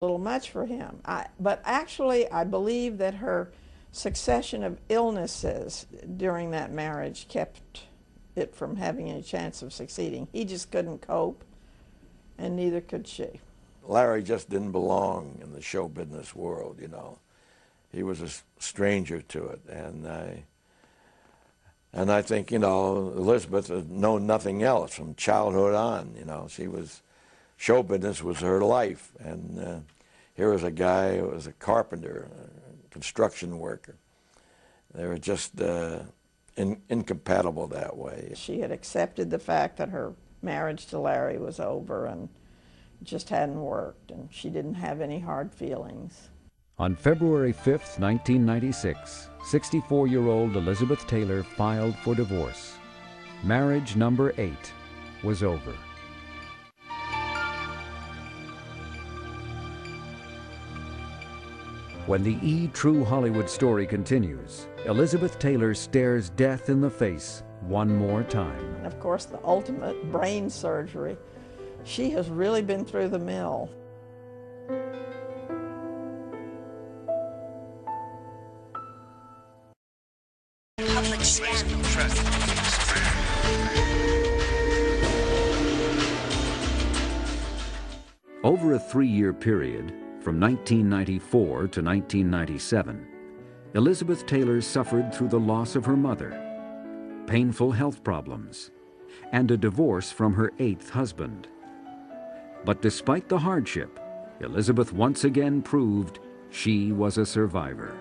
little much for him. But actually, I believe that her succession of illnesses during that marriage kept it from having any chance of succeeding. He just couldn't cope, and neither could she. Larry just didn't belong in the show business world, you know. He was a stranger to it, and I think, you know, Elizabeth had known nothing else from childhood on, you know. Show business was her life, and here was a guy who was a carpenter, a construction worker. They were just incompatible that way. She had accepted the fact that her marriage to Larry was over and just hadn't worked, and she didn't have any hard feelings. On February 5th, 1996, 64-year-old Elizabeth Taylor filed for divorce. Marriage number 8 was over. When the True Hollywood story continues, Elizabeth Taylor stares death in the face one more time. And of course, the ultimate brain surgery. She has really been through the mill. Public scandal. Over a 3-year period, from 1994 to 1997, Elizabeth Taylor suffered through the loss of her mother, painful health problems, and a divorce from her 8th husband. But despite the hardship, Elizabeth once again proved she was a survivor.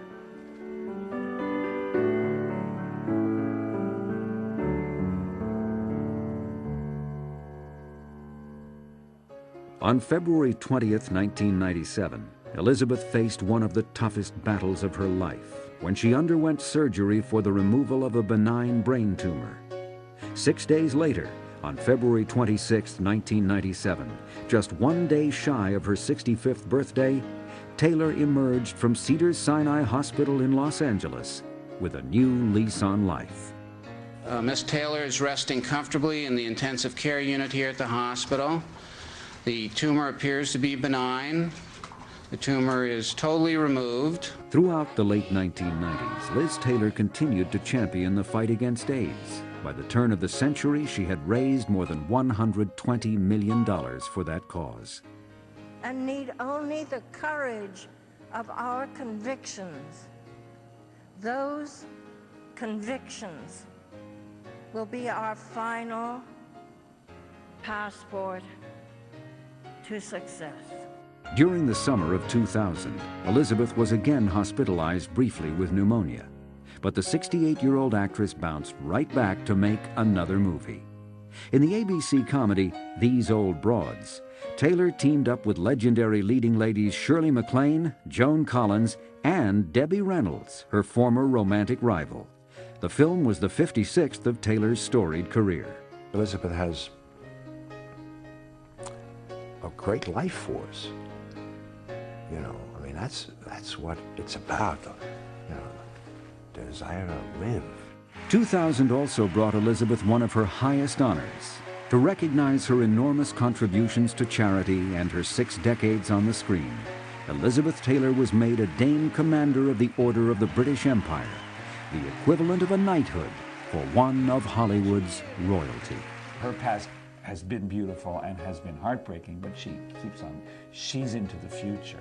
On February 20th, 1997, Elizabeth faced one of the toughest battles of her life when she underwent surgery for the removal of a benign brain tumor. 6 days later, on February 26, 1997, just 1 day shy of her 65th birthday, Taylor emerged from Cedars-Sinai Hospital in Los Angeles with a new lease on life. Miss Taylor is resting comfortably in the intensive care unit here at the hospital. The tumor appears to be benign. The tumor is totally removed. Throughout the late 1990s, Liz Taylor continued to champion the fight against AIDS. By the turn of the century, she had raised more than $120 million for that cause. And need only the courage of our convictions. Those convictions will be our final passport to success. During the summer of 2000, Elizabeth was again hospitalized briefly with pneumonia. But the 68-year-old actress bounced right back to make another movie. In the ABC comedy These Old Broads, Taylor teamed up with legendary leading ladies Shirley MacLaine, Joan Collins, and Debbie Reynolds, her former romantic rival. The film was the 56th of Taylor's storied career. Elizabeth has a great life force. You know, I mean, that's what it's about, you know, the desire to live. 2000 also brought Elizabeth one of her highest honors. To recognize her enormous contributions to charity and her 6 decades on the screen, Elizabeth Taylor was made a Dame Commander of the Order of the British Empire, the equivalent of a knighthood for one of Hollywood's royalty. Her past has been beautiful and has been heartbreaking, but she keeps on. She's into the future.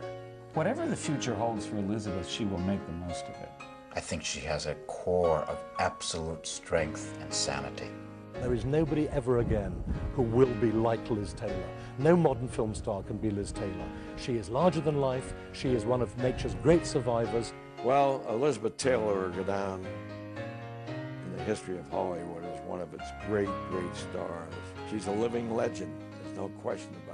Whatever the future holds for Elizabeth, she will make the most of it. I think she has a core of absolute strength and sanity. There is nobody ever again who will be like Liz Taylor. No modern film star can be Liz Taylor. She is larger than life. She is one of nature's great survivors. Well, Elizabeth Taylor will go down in the history of Hollywood as one of its great, great stars. She's a living legend. There's no question about it.